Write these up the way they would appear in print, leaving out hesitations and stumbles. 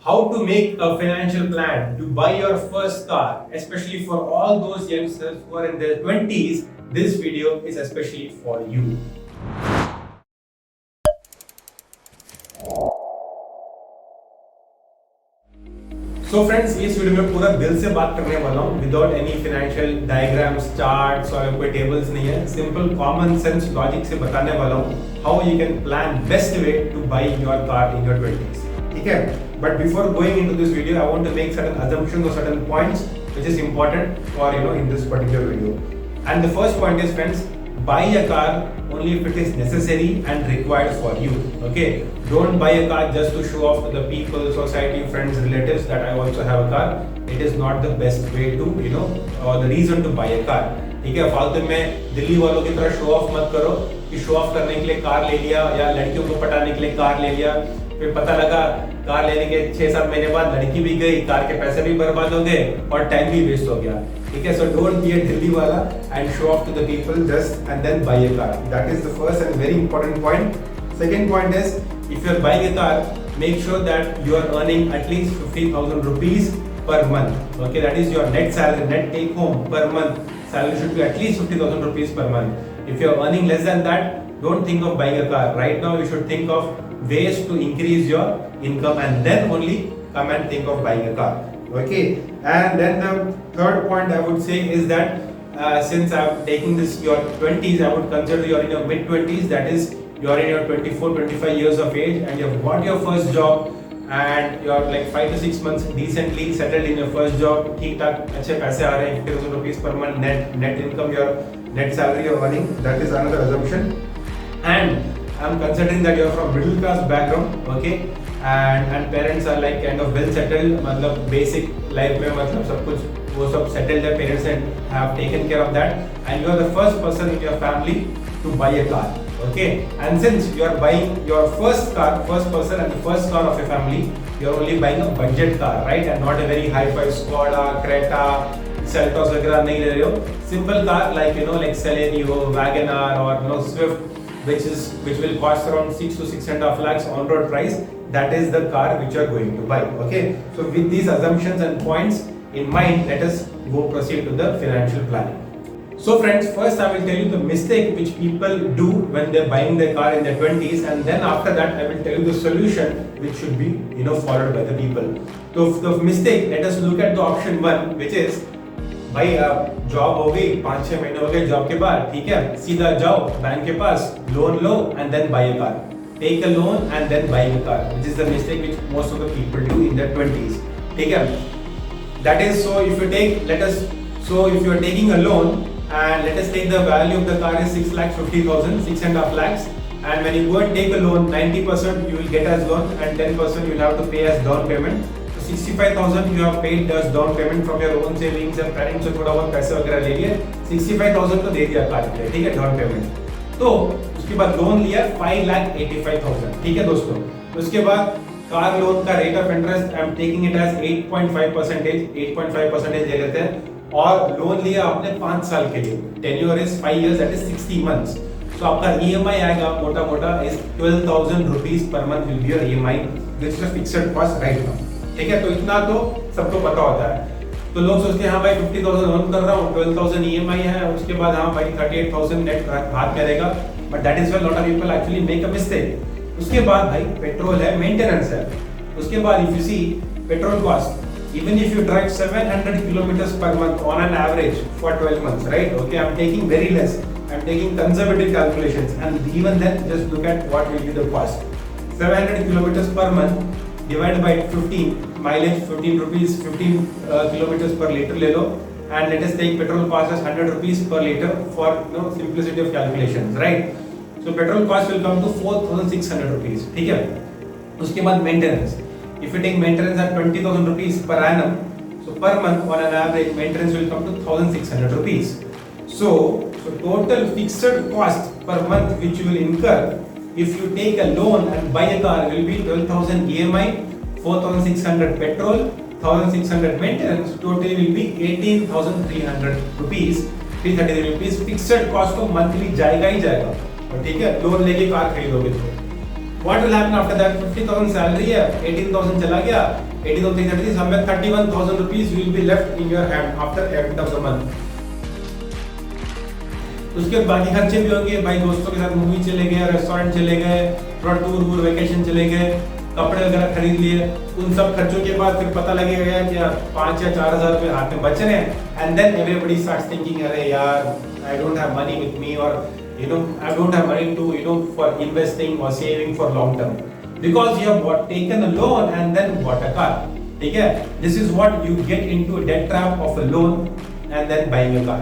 how to make a financial plan to buy your first car, especially for all those youngsters who are in their 20s. This video is especially for you. So friends, इस video में पूरा दिल से बात करने वाला हूँ without any financial diagrams, charts और कोई टेबल्स नहीं है. सिंपल कॉमन सेंस लॉजिक से बताने वाला हूँ how you can plan best way to buy your car in your 20s. ठीक है, but before going into this video I want to make certain assumptions or certain points which is important for in this particular video. And the first point is, friends, buy a car only if it is necessary and required for you. Okay, don't buy a car just to show off to the people, society, friends, relatives that I also have a car. It is not the best way to or the reason to buy a car. ठीक है, फालतू में दिल्ली वालों की तरह show off मत करो कि शो ऑफ करने के लिए कार ले लिया या लड़कियों को पटाने के लिए कार ले लिया, फिर पता लगा कार लेने के 6-7 महीने बाद लड़की भी गई, कार के पैसे भी बर्बाद हो गए और टाइम भी वेस्ट हो गया. ठीक है, so don't be a Delhi वाला and show off to the people just and then buy a car. That is the first and very important point. Second point is, if you are buying a car, make sure that you are earning at least 50,000 rupees per month. Okay, that is your net salary, net take home per month. Salary should be at least 50,000 rupees per month. If you are earning less than that, don't think of buying a car. Right now, you should think of ways to increase your income and then only come and think of buying a car. Okay, and then the third point I would say is that since I'm taking this your 20s, I would consider you're in your mid 20s. That is, you're in your 24-25 years of age and you've got your first job and you're like 5 to 6 months decently settled in your first job. ठीक ठाक अच्छे पैसे आ रहे हैं, 50,000 rupees per month net income, your net salary you're earning. That is another assumption. And I'm considering that you're from middle class background. Okay, and parents are like kind of well settled, मतलब basic life में मतलब सब कुछ वो सब settled है, parents have taken care of that, and you are the first person in your family to buy a car. Okay, and since you are buying your first person and the first car of your family, you are only buying a budget car, right? And not a very high-fi Skoda, Creta, Seltos वगैरह नहीं ले रहे हो. Simple car like like Celerio, WagonR or Swift, which will cost around 6 to 6.5 lakhs on road price. That is the car which you are going to buy. Okay, so with these assumptions and points in mind, let us go proceed to the financial planning. So friends, first I will tell you the mistake which people do when they're buying their car in their 20s, and then after that I will tell you the solution which should be followed by the people. So the mistake, let us look at the option 1, which is भाई job हो गई, 5-6 महीने हो गए job के बाद, ठीक है, सीधा जाओ बैंक के पास, लोन लो and then buy a car. Take a loan and then buy a car, which is the mistake which most of the people do in their 20s. ठीक है, that is, so if you are taking a loan and let us take the value of the car is 6,50,000, 6.5 lakhs, and when you go and take a loan, 90% you will get as loan and 10% you will have to pay as down payment. So 65,000 you have paid as down payment from your own savings and parents से थोड़ा बहुत पैसे वगैरह ले लिए, 65,000 तो दे दिया car के लिए, ठीक है, डाउन पेमेंट. तो उसके बाद लोन लिया 5,85,000, ठीक है दोस्तों. उसके बाद कार लोन का rate of interest I am taking it as 8.5% ले लेते हैं, और लोन लिया आपने 5 साल के लिए, tenure is 5 years, that is 60 months. सो आपका ईएमआई आएगा मोटा मोटा is 12,000 rupees per month will be your EMI, which is a fixed cost right now. ठीक है, तो इतना तो सबको पता होता है. तो लोग सोचते हैं हाँ भाई 50,000 लोन कर रहा हूँ, 12,000 EMI है, उसके बाद हाँ भाई 38,000 नेट हाथ में रहेगा, but that is well lot of people actually make a mistake. उसके बाद भाई पेट्रोल है, मेंटेनेंस है. उसके बाद if you see petrol cost, even if you drive 700 kilometers per month on an average for 12 months, right? Okay, I'm taking very less, I'm taking conservative calculations, and even then just look at what will be the cost. 700 kilometers per month divided by 15 mileage, 15 rupees, 15 kilometers per liter ले लो, and let us take petrol cost as 100 rupees per liter for simplicity of calculations, right? So petrol cost will come to 4,600 rupees. ठीक है, उसके बाद maintenance. If you take maintenance at 20,000 rupees per annum, so per month on an average maintenance will come to 1,600 rupees. So total fixed cost per month which you will incur if you take a loan and buy a car will be 12,000 EMI, 4,600 petrol, 1,600 maintenance. Total will be 18,300 rupees, 333 rupees. Fixed cost तो monthly जाएगा ही जाएगा, और ठीक है, loan लेके car खरीदोगे तो. What will happen after that? 50,000 salary है, 18,000 चला गया, 18,330, somewhere 31,000 rupees will be left in your hand after end of the month. उसके बाकी खर्चे भी होंगे, भाई दोस्तों के साथ मूवी चले गए, रेस्टोरेंट चले गए, थोड़ा टूर वेकेशन चले गए, कपड़े वगैरह खरीद लिए, उन सब खर्चों के बाद फिर पता लगेगा कि 5 या 4,000 रुपए हाथ में बच रहे हैं, and then everybody starts thinking, अरे यार I don't have money with me, और I don't have money to for investing or saving for long term, because you have taken a loan and then bought a car. ठीक है, this is what you get into a debt trap of a loan and then buying a car.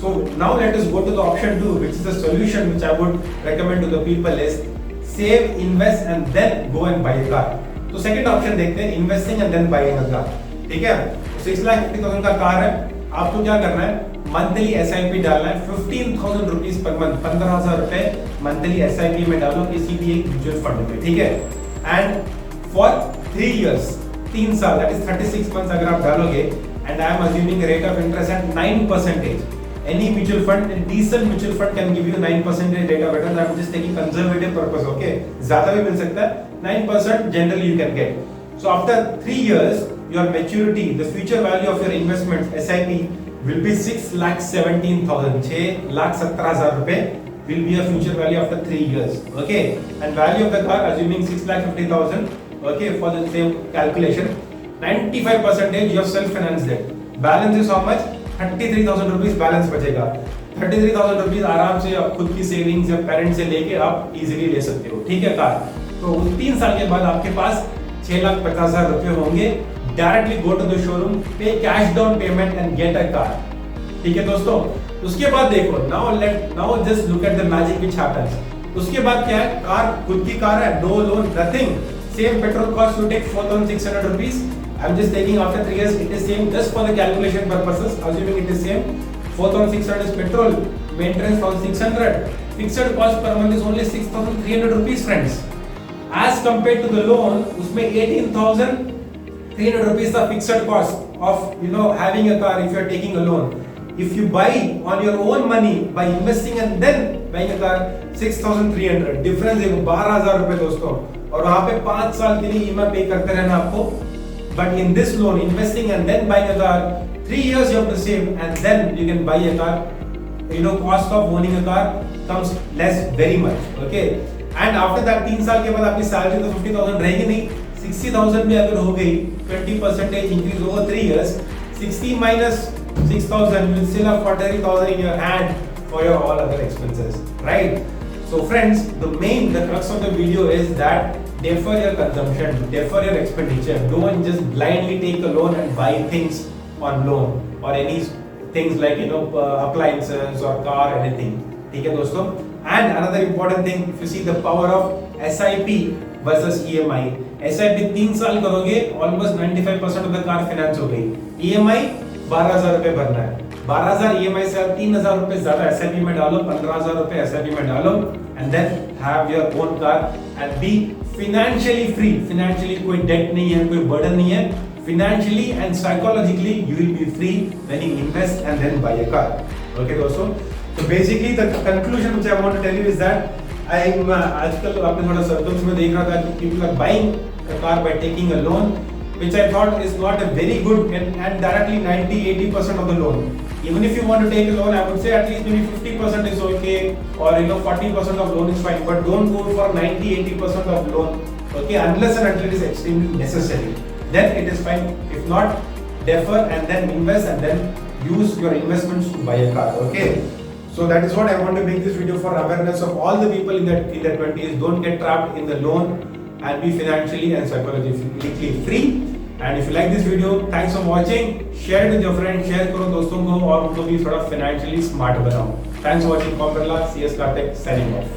So now let us go to the option 2, which is the solution which I would recommend to the people is save, invest and then go and buy a car. तो second option देखते हैं, investing and then buying a car. ठीक है, 6,50,000 का car है, आपको क्या करना है, मंथली एसआईपी डालना है 15,000 रुपीज पर मंथ, 15,000 रुपए मंथली एसआईपी में डालो किसी भी एक म्यूचुअल फंड में, ठीक है, एंड फॉर 3 इयर्स, 3 साल, दैट इज 36 मंथ्स अगर आप डालोगे, and I am assuming rate of interest eight 9%. Any mutual fund, a decent mutual fund can give you 9% rate of return. I'm just taking conservative purpose, okay? ज़्यादा भी मिल सकता है, 9% generally you can get. So after 3 years, your maturity, the future value of your investments, SIP, will be 6,17,000. 6,17,000 रुपए will be a future value after 3 years, okay? And value of the car, assuming 6,50,000, okay, for the same calculation, 95% you have self-financed it. Balance is how much? 33,000 rupees balance बचेगा. 33,000 rupees आराम से आप खुद की savings या parent से लेके आप इजीली ले सकते हो, ठीक है कार. तो 3 साल के बाद आपके पास 6,50,000 रुपए होंगे. Directly go to the showroom, pay cash down payment and get a car. ठीक है दोस्तों, उसके बाद देखो, now just look at the magic which happens. उसके बाद क्या है, कार खुद की कार है, no loan, nothing, same petrol cost you take 4,600 rupees. I'm just taking after 3 years, it is same just for the calculation purposes, assuming it is same. 4,600 is petrol, maintenance 1,600, fixed cost per month is only 6,300 rupees, friends. As compared to the loan, उसमें 18,300 rupees the fixed cost of having a car if you are taking a loan. If you buy on your own money by investing and then buying a car, 6,300 difference है 12,000 रुपए दोस्तों, और वहाँ पे 5 साल के लिए EMI पे करते रहना आपको. But in this loan, investing and then buying a car, 3 years you have to save and then you can buy a car. Cost of owning a car comes less very much, okay? And after that 3 साल के बाद आपकी salary तो 50,000 रहेगी नहीं, 60,000 भी अगर हो गई, 20% increase over 3 years, 60 minus 6,000, you will still have 40,000 in your hand for your all other expenses, right? So friends, the crux of the video is that defer your consumption, defer your expenditure. Don't just blindly take a loan and buy things on loan or any things like appliances or car, anything. ठीक है दोस्तों. And another important thing, if you see the power of SIP versus EMI. SIP 3 साल करोगे, almost 95% of the car finance हो गई. EMI 12,000 रुपए भरना है. 12,000 EMI से 3,000 रुपए ज्यादा SIP में डालो, 15,000 रुपए SIP में डालो, and then have your own car and be financially free. Financially कोई debt नहीं है, कोई burden नहीं है. Financially and psychologically you will be free when you invest and then buy a car. Okay दोस्तों. So basically the conclusion which I want to tell you is that आजकल आपने थोड़ा सर्कल्स में देख रहा था कि people are buying a car by taking a loan, which I thought is not a very good and directly 90-80% of the loan. Even if you want to take a loan, I would say at least maybe 50% is okay, or 40% of loan is fine, but don't go for 90-80% of loan, okay, unless and until it is extremely necessary. Then it is fine. If not, defer and then invest and then use your investments to buy a car, okay? So that is what I want to make this video for awareness of all the people in their 20s. Don't get trapped in the loan and be financially and psychologically free. And if you like this video, thanks for watching. Share it with your friends, share करो दोस्तों को और उनको भी थोड़ा financially smart बनाओ. Thanks for watching. Komperla, CS Karthik signing off.